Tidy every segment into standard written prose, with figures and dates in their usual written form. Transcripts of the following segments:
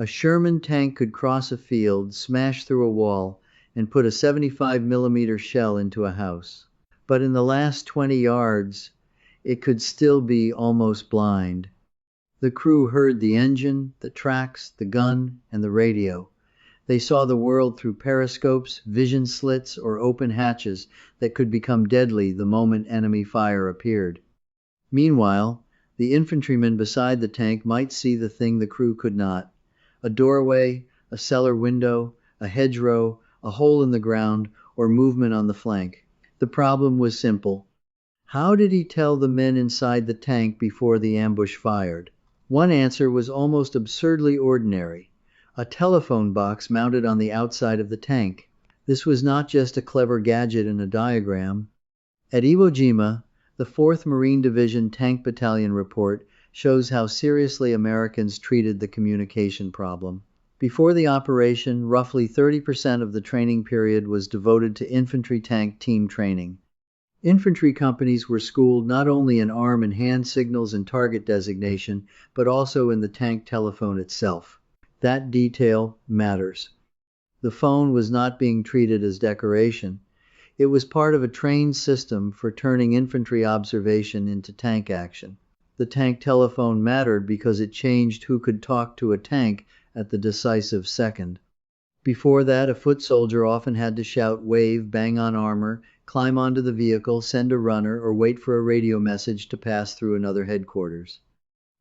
A Sherman tank could cross a field, smash through a wall, and put a 75 mm shell into a house. But in the last 20 yards, it could still be almost blind. The crew heard the engine, the tracks, the gun, and the radio. They saw the world through periscopes, vision slits, or open hatches that could become deadly the moment enemy fire appeared. Meanwhile, the infantryman beside the tank might see the thing the crew could not: a doorway, a cellar window, a hedgerow, a hole in the ground, or movement on the flank. The problem was simple. How did he tell the men inside the tank before the ambush fired? One answer was almost absurdly ordinary: a telephone box mounted on the outside of the tank. This was not just a clever gadget in a diagram. At Iwo Jima, the 4th Marine Division Tank Battalion report shows how seriously Americans treated the communication problem. Before the operation, roughly 30% of the training period was devoted to infantry-tank team training. Infantry companies were schooled not only in arm and hand signals and target designation, but also in the tank telephone itself. That detail matters. The phone was not being treated as decoration. It was part of a trained system for turning infantry observation into tank action. The tank telephone mattered because it changed who could talk to a tank at the decisive second. Before that, a foot soldier often had to shout, wave, bang on armor, climb onto the vehicle, send a runner, or wait for a radio message to pass through another headquarters.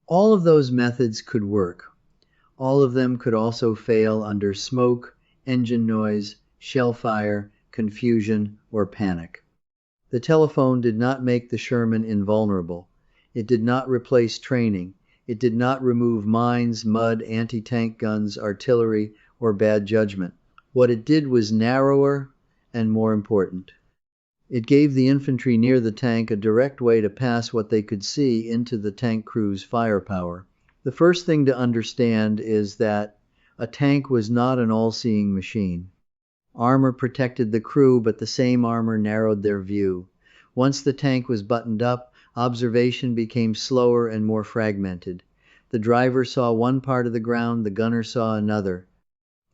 All of those methods could work. All of them could also fail under smoke, engine noise, shell fire, confusion, or panic. The telephone did not make the Sherman invulnerable. It did not replace training. It did not remove mines, mud, anti-tank guns, artillery, or bad judgment. What it did was narrower and more important. It gave the infantry near the tank a direct way to pass what they could see into the tank crew's firepower. The first thing to understand is that a tank was not an all-seeing machine. Armor protected the crew, but the same armor narrowed their view. Once the tank was buttoned up, observation became slower and more fragmented. The driver saw one part of the ground, the gunner saw another.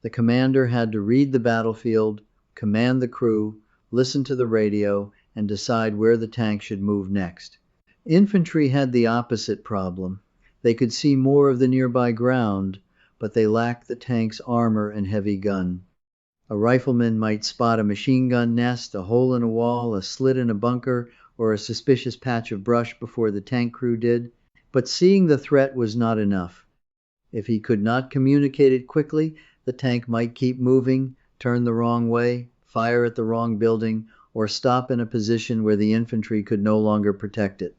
The commander had to read the battlefield, command the crew, listen to the radio, and decide where the tank should move next. Infantry had the opposite problem. They could see more of the nearby ground, but they lacked the tank's armor and heavy gun. A rifleman might spot a machine gun nest, a hole in a wall, a slit in a bunker, or a suspicious patch of brush before the tank crew did. But seeing the threat was not enough. If he could not communicate it quickly, the tank might keep moving, turn the wrong way, fire at the wrong building, or stop in a position where the infantry could no longer protect it.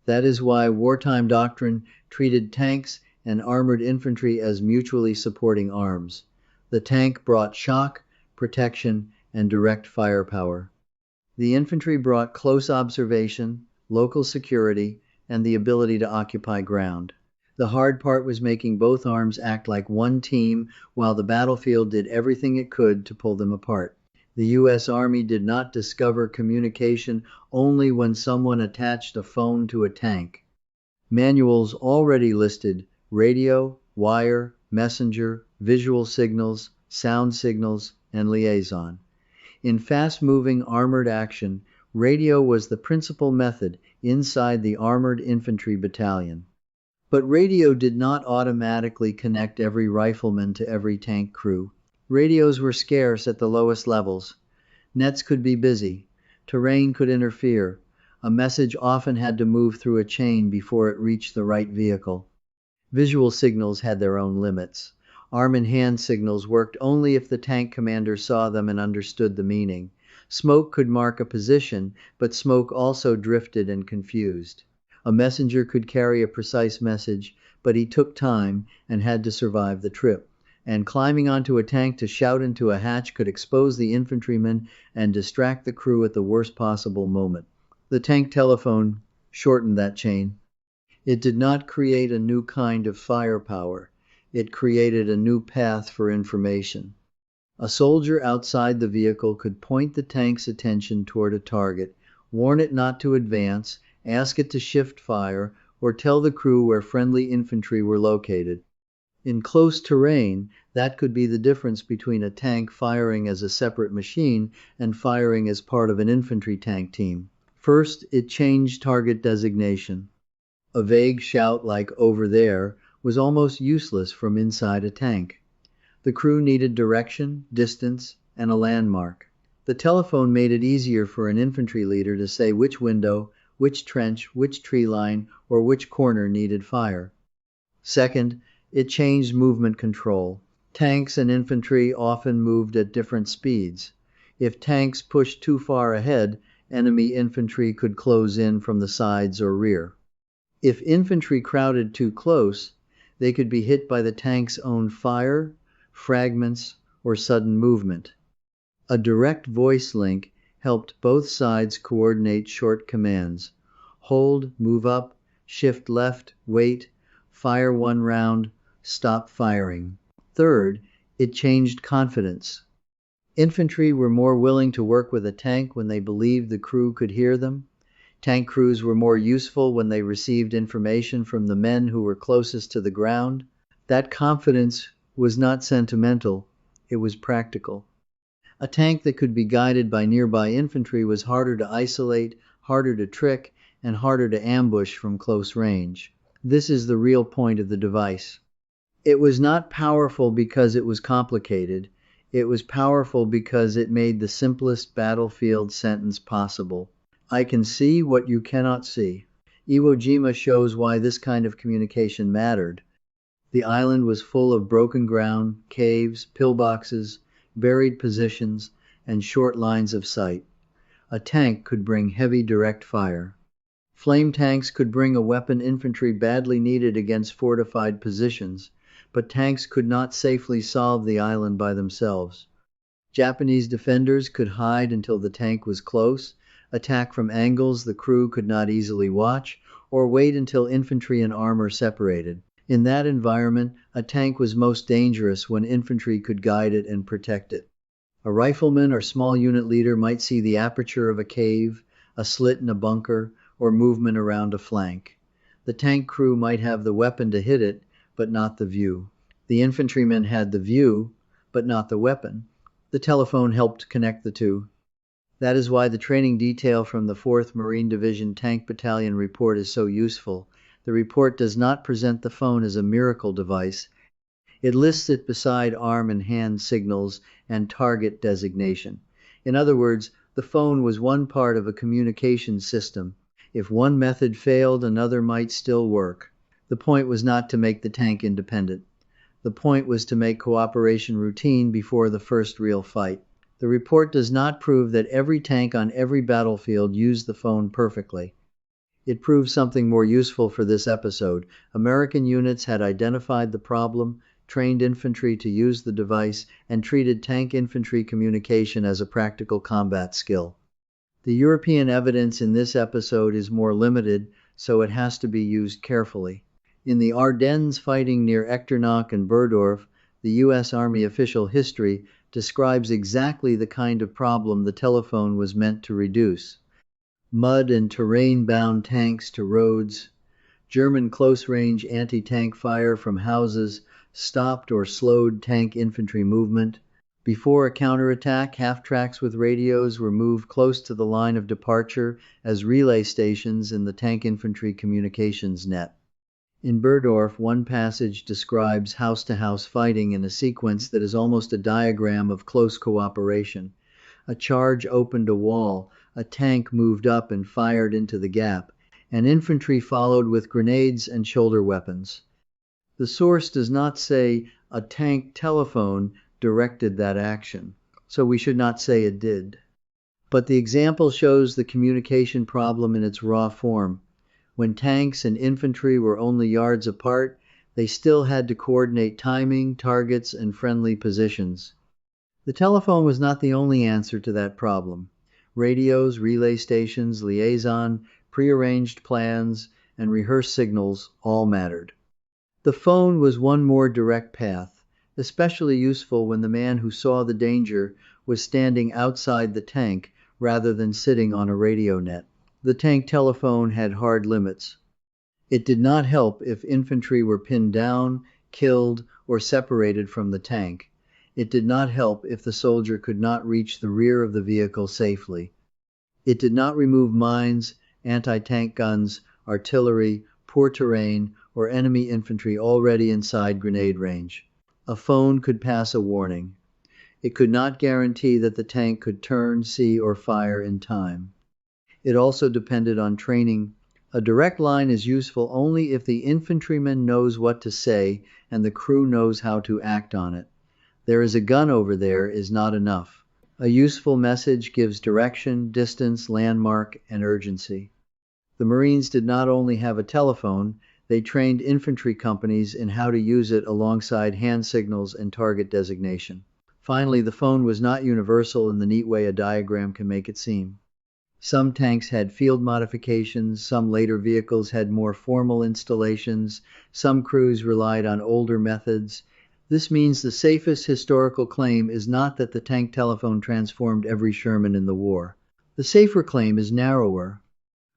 That is why wartime doctrine treated tanks and armored infantry as mutually supporting arms. The tank brought shock, protection, and direct firepower. The infantry brought close observation, local security, and the ability to occupy ground. The hard part was making both arms act like one team while the battlefield did everything it could to pull them apart. The U.S. Army did not discover communication only when someone attached a phone to a tank. Manuals already listed radio, wire, messenger, visual signals, sound signals, and liaison. In fast-moving armored action, radio was the principal method inside the armored infantry battalion. But radio did not automatically connect every rifleman to every tank crew. Radios were scarce at the lowest levels. Nets could be busy. Terrain could interfere. A message often had to move through a chain before it reached the right vehicle. Visual signals had their own limits. Arm and hand signals worked only if the tank commander saw them and understood the meaning. Smoke could mark a position, but smoke also drifted and confused. A messenger could carry a precise message, but he took time and had to survive the trip. And climbing onto a tank to shout into a hatch could expose the infantryman and distract the crew at the worst possible moment. The tank telephone shortened that chain. It did not create a new kind of firepower. It created a new path for information. A soldier outside the vehicle could point the tank's attention toward a target, warn it not to advance, ask it to shift fire, or tell the crew where friendly infantry were located. In close terrain, that could be the difference between a tank firing as a separate machine and firing as part of an infantry tank team. First, it changed target designation. A vague shout like "over there" was almost useless from inside a tank. The crew needed direction, distance, and a landmark. The telephone made it easier for an infantry leader to say which window, which trench, which tree line, or which corner needed fire. Second, it changed movement control. Tanks and infantry often moved at different speeds. If tanks pushed too far ahead, enemy infantry could close in from the sides or rear. If infantry crowded too close, they could be hit by the tank's own fire, fragments, or sudden movement. A direct voice link helped both sides coordinate short commands. Hold, move up, shift left, wait, fire one round, stop firing. Third, it changed confidence. Infantry were more willing to work with a tank when they believed the crew could hear them. Tank crews were more useful when they received information from the men who were closest to the ground. That confidence was not sentimental, it was practical. A tank that could be guided by nearby infantry was harder to isolate, harder to trick, and harder to ambush from close range. This is the real point of the device. It was not powerful because it was complicated. It was powerful because it made the simplest battlefield sentence possible. I can see what you cannot see. Iwo Jima shows why this kind of communication mattered. The island was full of broken ground, caves, pillboxes, buried positions, and short lines of sight. A tank could bring heavy direct fire. Flame tanks could bring a weapon infantry badly needed against fortified positions, but tanks could not safely solve the island by themselves. Japanese defenders could hide until the tank was close, attack from angles the crew could not easily watch, or wait until infantry and armor separated. In that environment, a tank was most dangerous when infantry could guide it and protect it. A rifleman or small unit leader might see the aperture of a cave, a slit in a bunker, or movement around a flank. The tank crew might have the weapon to hit it, but not the view. The infantryman had the view, but not the weapon. The telephone helped connect the two. That is why the training detail from the 4th Marine Division Tank Battalion report is so useful. The report does not present the phone as a miracle device. It lists it beside arm and hand signals and target designation. In other words, the phone was one part of a communication system. If one method failed, another might still work. The point was not to make the tank independent. The point was to make cooperation routine before the first real fight. The report does not prove that every tank on every battlefield used the phone perfectly. It proves something more useful for this episode. American units had identified the problem, trained infantry to use the device, and treated tank infantry communication as a practical combat skill. The European evidence in this episode is more limited, so it has to be used carefully. In the Ardennes fighting near Echternach and Berdorf, the U.S. Army official history describes exactly the kind of problem the telephone was meant to reduce. Mud and terrain-bound tanks to roads, German close-range anti-tank fire from houses stopped or slowed tank infantry movement. Before a counterattack, half-tracks with radios were moved close to the line of departure as relay stations in the tank infantry communications net. In Berdorf, one passage describes house-to-house fighting in a sequence that is almost a diagram of close cooperation. A charge opened a wall, a tank moved up and fired into the gap, and infantry followed with grenades and shoulder weapons. The source does not say a tank telephone directed that action, so we should not say it did. But the example shows the communication problem in its raw form. When tanks and infantry were only yards apart, they still had to coordinate timing, targets, and friendly positions. The telephone was not the only answer to that problem. Radios, relay stations, liaison, prearranged plans, and rehearsed signals all mattered. The phone was one more direct path, especially useful when the man who saw the danger was standing outside the tank rather than sitting on a radio net. The tank telephone had hard limits. It did not help if infantry were pinned down, killed, or separated from the tank. It did not help if the soldier could not reach the rear of the vehicle safely. It did not remove mines, anti-tank guns, artillery, poor terrain, or enemy infantry already inside grenade range. A phone could pass a warning. It could not guarantee that the tank could turn, see, or fire in time. It also depended on training. A direct line is useful only if the infantryman knows what to say and the crew knows how to act on it. "There is a gun over there" is not enough. A useful message gives direction, distance, landmark, and urgency. The Marines did not only have a telephone, they trained infantry companies in how to use it alongside hand signals and target designation. Finally, the phone was not universal in the neat way a diagram can make it seem. Some tanks had field modifications, some later vehicles had more formal installations, some crews relied on older methods. This means the safest historical claim is not that the tank telephone transformed every Sherman in the war. The safer claim is narrower.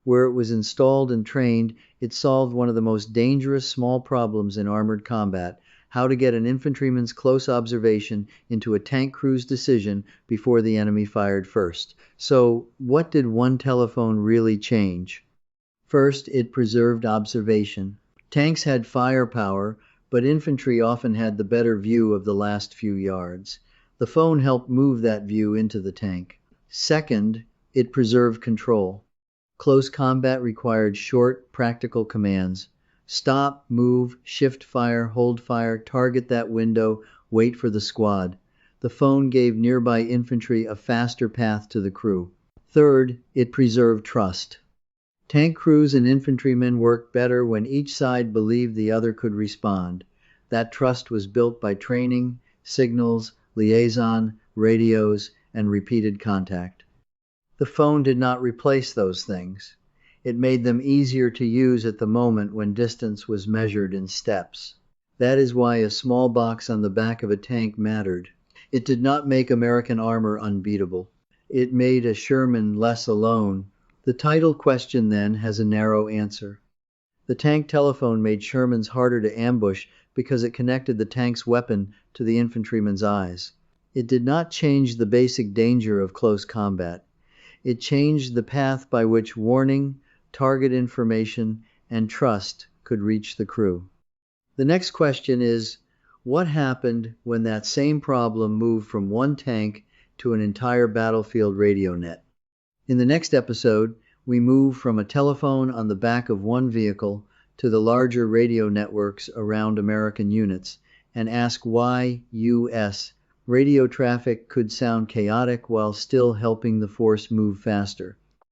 Where it was installed and trained, it solved one of the most dangerous small problems in armored combat: how to get an infantryman's close observation into a tank crew's decision before the enemy fired first. So, what did one telephone really change? First, it preserved observation. Tanks had firepower, but infantry often had the better view of the last few yards. The phone helped move that view into the tank. Second, it preserved control. Close combat required short, practical commands. Stop, move, shift fire, hold fire, target that window, wait for the squad. The phone gave nearby infantry a faster path to the crew. Third, it preserved trust. Tank crews and infantrymen worked better when each side believed the other could respond. That trust was built by training, signals, liaison, radios, and repeated contact. The phone did not replace those things. It made them easier to use at the moment when distance was measured in steps. That is why a small box on the back of a tank mattered. It did not make American armor unbeatable. It made a Sherman less alone. The title question, then, has a narrow answer. The tank telephone made Shermans harder to ambush because it connected the tank's weapon to the infantryman's eyes. It did not change the basic danger of close combat. It changed the path by which warning, target information, and trust could reach the crew. The next question is, what happened when that same problem moved from one tank to an entire battlefield radio net? In the next episode, we move from a telephone on the back of one vehicle to the larger radio networks around American units and ask why U.S. radio traffic could sound chaotic while still helping the force move faster.